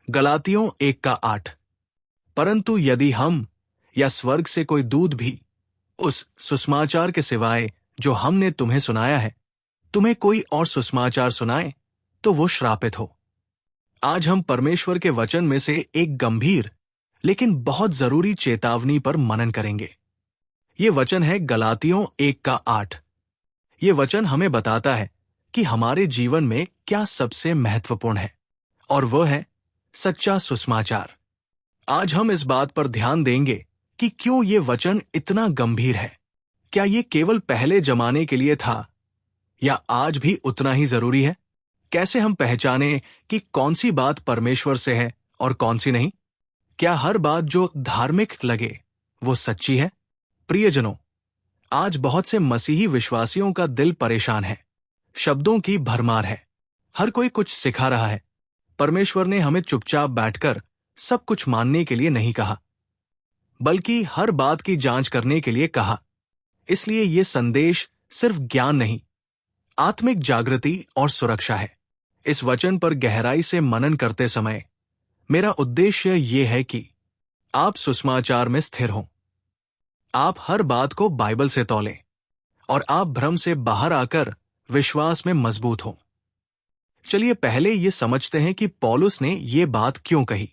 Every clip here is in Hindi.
गलातियों 1:8। परंतु यदि हम या स्वर्ग से कोई दूत भी उस सुसमाचार के सिवाय जो हमने तुम्हें सुनाया है, तुम्हें कोई और सुसमाचार सुनाए, तो वो श्रापित हो। आज हम परमेश्वर के वचन में से एक गंभीर लेकिन बहुत जरूरी चेतावनी पर मनन करेंगे। ये वचन है गलातियों 1:8। ये वचन हमें बताता है कि हमारे जीवन में क्या सबसे महत्वपूर्ण है, और वह है सच्चा सुसमाचार। आज हम इस बात पर ध्यान देंगे कि क्यों ये वचन इतना गंभीर है। क्या ये केवल पहले जमाने के लिए था या आज भी उतना ही जरूरी है? कैसे हम पहचानें कि कौन सी बात परमेश्वर से है और कौन सी नहीं? क्या हर बात जो धार्मिक लगे वो सच्ची है? प्रियजनों, आज बहुत से मसीही विश्वासियों का दिल परेशान है। शब्दों की भरमार है, हर कोई कुछ सिखा रहा है। परमेश्वर ने हमें चुपचाप बैठकर सब कुछ मानने के लिए नहीं कहा, बल्कि हर बात की जांच करने के लिए कहा। इसलिए ये संदेश सिर्फ ज्ञान नहीं, आत्मिक जागृति और सुरक्षा है। इस वचन पर गहराई से मनन करते समय मेरा उद्देश्य ये है कि आप सुसमाचार में स्थिर हों, आप हर बात को बाइबल से तौलें और आप भ्रम से बाहर आकर विश्वास में मजबूत हों। चलिए पहले ये समझते हैं कि पौलुस ने ये बात क्यों कही।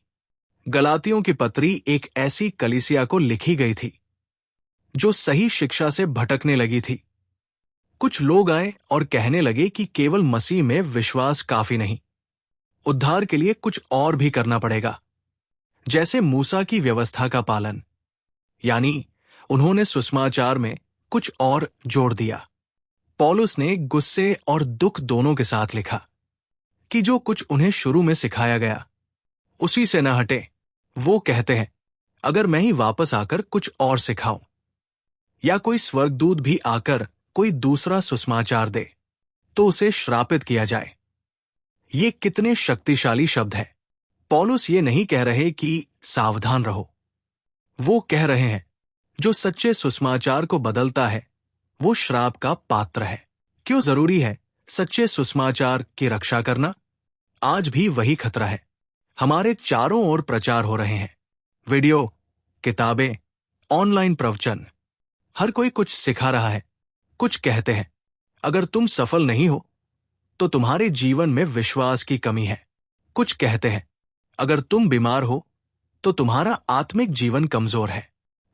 गलातियों की पत्री एक ऐसी कलीसिया को लिखी गई थी जो सही शिक्षा से भटकने लगी थी। कुछ लोग आए और कहने लगे कि केवल मसीह में विश्वास काफी नहीं, उद्धार के लिए कुछ और भी करना पड़ेगा, जैसे मूसा की व्यवस्था का पालन। यानी उन्होंने सुसमाचार में कुछ और जोड़ दिया। पौलुस ने गुस्से और दुख दोनों के साथ लिखा कि जो कुछ उन्हें शुरू में सिखाया गया उसी से न हटे। वो कहते हैं, अगर मैं ही वापस आकर कुछ और सिखाऊं या कोई स्वर्गदूत भी आकर कोई दूसरा सुसमाचार दे तो उसे श्रापित किया जाए। ये कितने शक्तिशाली शब्द हैं। पौलुस ये नहीं कह रहे कि सावधान रहो, वो कह रहे हैं जो सच्चे सुसमाचार को बदलता है वो श्राप का पात्र है। क्यों जरूरी है सच्चे सुसमाचार की रक्षा करना? आज भी वही खतरा है। हमारे चारों ओर प्रचार हो रहे हैं, वीडियो, किताबें, ऑनलाइन प्रवचन। हर कोई कुछ सिखा रहा है। कुछ कहते हैं, अगर तुम सफल नहीं हो तो तुम्हारे जीवन में विश्वास की कमी है। कुछ कहते हैं, अगर तुम बीमार हो तो तुम्हारा आत्मिक जीवन कमजोर है।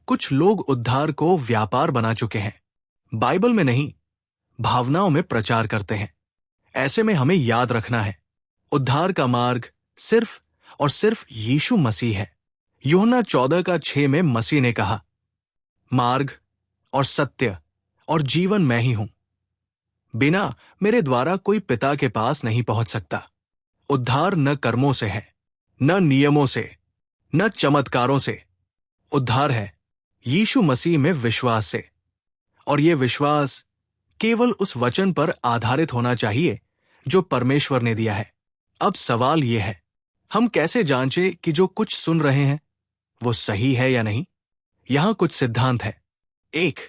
कुछ लोग उद्धार को व्यापार बना चुके हैं, बाइबल में नहीं, भावनाओं में प्रचार करते हैं। ऐसे में हमें याद रखना है, उद्धार का मार्ग सिर्फ और सिर्फ यीशु मसीह है। यूहन्ना 14:6 में मसीह ने कहा, मार्ग और सत्य और जीवन मैं ही हूं। बिना मेरे द्वारा कोई पिता के पास नहीं पहुंच सकता। उद्धार न कर्मों से है, न नियमों से, न चमत्कारों से। उद्धार है यीशु मसीह में विश्वास से, और यह विश्वास केवल उस वचन पर आधारित होना चाहिए जो परमेश्वर ने दिया है। अब सवाल यह है, हम कैसे जांचें कि जो कुछ सुन रहे हैं वो सही है या नहीं? यहां कुछ सिद्धांत है। 1,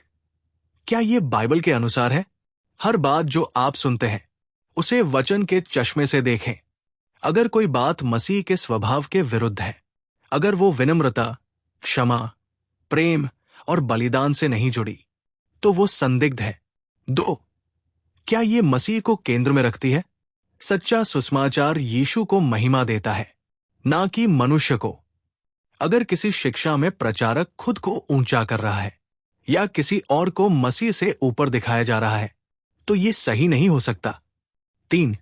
क्या यह बाइबल के अनुसार है? हर बात जो आप सुनते हैं उसे वचन के चश्मे से देखें। अगर कोई बात मसीह के स्वभाव के विरुद्ध है, अगर वो विनम्रता, क्षमा, प्रेम और बलिदान से नहीं जुड़ी, तो वो संदिग्ध है। 2, क्या ये मसीह को केंद्र में रखती है? सच्चा सुसमाचार यीशु को महिमा देता है, ना कि मनुष्य को। अगर किसी शिक्षा में प्रचारक खुद को ऊंचा कर रहा है या किसी और को मसीह से ऊपर दिखाया जा रहा है, तो ये सही नहीं हो सकता। 3,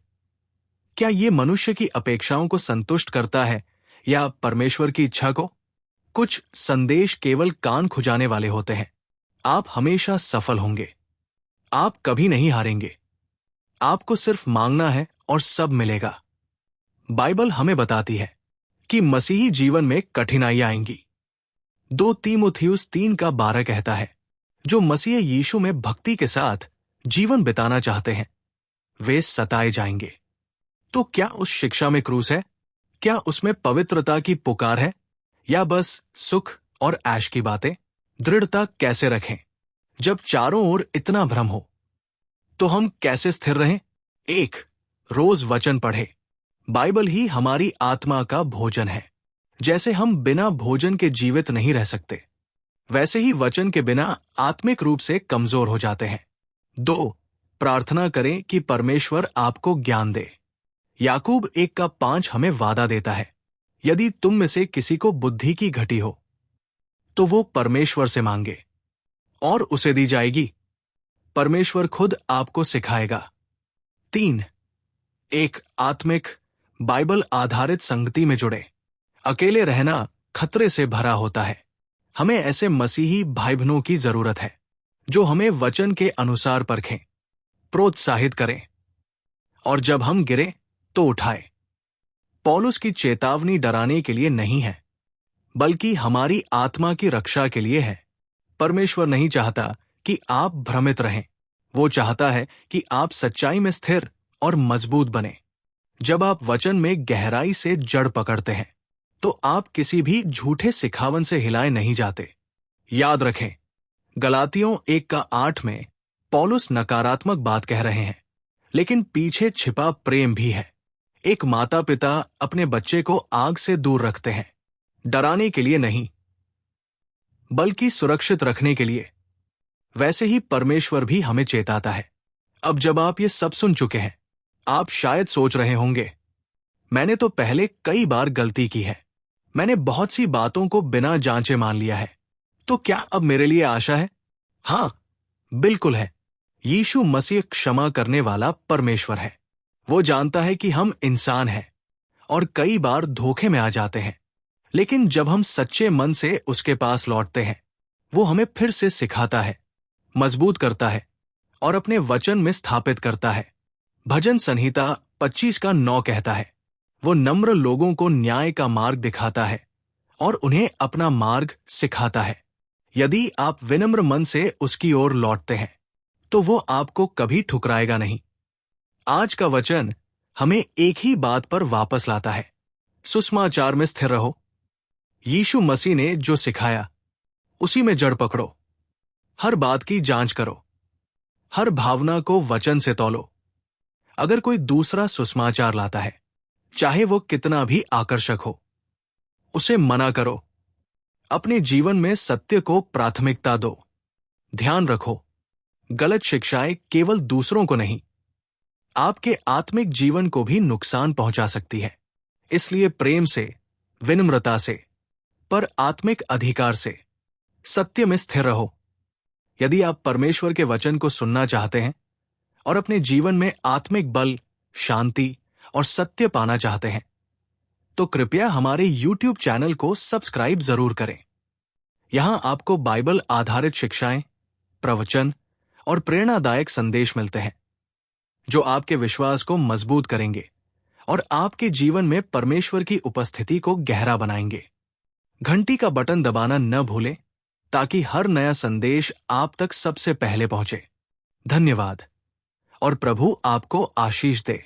क्या ये मनुष्य की अपेक्षाओं को संतुष्ट करता है या परमेश्वर की इच्छा को? कुछ संदेश केवल कान खुजाने वाले होते हैं। आप हमेशा सफल होंगे, आप कभी नहीं हारेंगे। आपको सिर्फ मांगना है और सब मिलेगा। बाइबल हमें बताती है कि मसीही जीवन में कठिनाइयां आएंगी। 2 तीमुथियुस 3:12 कहता है, जो मसीह यीशु में भक्ति के साथ जीवन बिताना चाहते हैं वे सताए जाएंगे। तो क्या उस शिक्षा में क्रूस है? क्या उसमें पवित्रता की पुकार है या बस सुख और ऐश की बातें? दृढ़ता कैसे रखें जब चारों ओर इतना भ्रम हो? तो हम कैसे स्थिर रहें? 1, रोज वचन पढ़े, बाइबल ही हमारी आत्मा का भोजन है। जैसे हम बिना भोजन के जीवित नहीं रह सकते, वैसे ही वचन के बिना आत्मिक रूप से कमजोर हो जाते हैं। 2, प्रार्थना करें कि परमेश्वर आपको ज्ञान दे। याकूब 1:5 हमें वादा देता है, यदि तुम में से किसी को बुद्धि की घटी हो तो वो परमेश्वर से मांगे और उसे दी जाएगी। परमेश्वर खुद आपको सिखाएगा। 3, एक आत्मिक बाइबल आधारित संगति में जुड़े। अकेले रहना खतरे से भरा होता है। हमें ऐसे मसीही भाई बहनों की जरूरत है जो हमें वचन के अनुसार परखें, प्रोत्साहित करें और जब हम गिरे तो उठाए। पौलुस की चेतावनी डराने के लिए नहीं है, बल्कि हमारी आत्मा की रक्षा के लिए है। परमेश्वर नहीं चाहता कि आप भ्रमित रहें, वो चाहता है कि आप सच्चाई में स्थिर और मजबूत बने। जब आप वचन में गहराई से जड़ पकड़ते हैं तो आप किसी भी झूठे सिखावन से हिलाए नहीं जाते। याद रखें, गलातियों 1:8 में पौलुस नकारात्मक बात कह रहे हैं, लेकिन पीछे छिपा प्रेम भी है। एक माता पिता अपने बच्चे को आग से दूर रखते हैं, डराने के लिए नहीं, बल्कि सुरक्षित रखने के लिए। वैसे ही परमेश्वर भी हमें चेताता है। अब जब आप ये सब सुन चुके हैं, आप शायद सोच रहे होंगे, मैंने तो पहले कई बार गलती की है, मैंने बहुत सी बातों को बिना जांचे मान लिया है, तो क्या अब मेरे लिए आशा है? हाँ, बिल्कुल है। यीशु मसीह क्षमा करने वाला परमेश्वर है। वो जानता है कि हम इंसान हैं और कई बार धोखे में आ जाते हैं, लेकिन जब हम सच्चे मन से उसके पास लौटते हैं, वो हमें फिर से सिखाता है, मजबूत करता है और अपने वचन में स्थापित करता है। भजन संहिता 25:9 कहता है, वो नम्र लोगों को न्याय का मार्ग दिखाता है और उन्हें अपना मार्ग सिखाता है। यदि आप विनम्र मन से उसकी ओर लौटते हैं तो वो आपको कभी ठुकराएगा नहीं। आज का वचन हमें एक ही बात पर वापस लाता है, सुसमाचार में स्थिर रहो। यीशु मसीह ने जो सिखाया उसी में जड़ पकड़ो। हर बात की जांच करो, हर भावना को वचन से तौलो। अगर कोई दूसरा सुसमाचार लाता है, चाहे वो कितना भी आकर्षक हो, उसे मना करो। अपने जीवन में सत्य को प्राथमिकता दो। ध्यान रखो, गलत शिक्षाएं केवल दूसरों को नहीं, आपके आत्मिक जीवन को भी नुकसान पहुंचा सकती है। इसलिए प्रेम से, विनम्रता से, पर आत्मिक अधिकार से सत्य में स्थिर रहो। यदि आप परमेश्वर के वचन को सुनना चाहते हैं और अपने जीवन में आत्मिक बल, शांति और सत्य पाना चाहते हैं, तो कृपया हमारे YouTube चैनल को सब्सक्राइब जरूर करें। यहां आपको बाइबल आधारित शिक्षाएं, प्रवचन और प्रेरणादायक संदेश मिलते हैं जो आपके विश्वास को मजबूत करेंगे और आपके जीवन में परमेश्वर की उपस्थिति को गहरा बनाएंगे। घंटी का बटन दबाना न भूलें ताकि हर नया संदेश आप तक सबसे पहले पहुंचे। धन्यवाद और प्रभु आपको आशीष दे।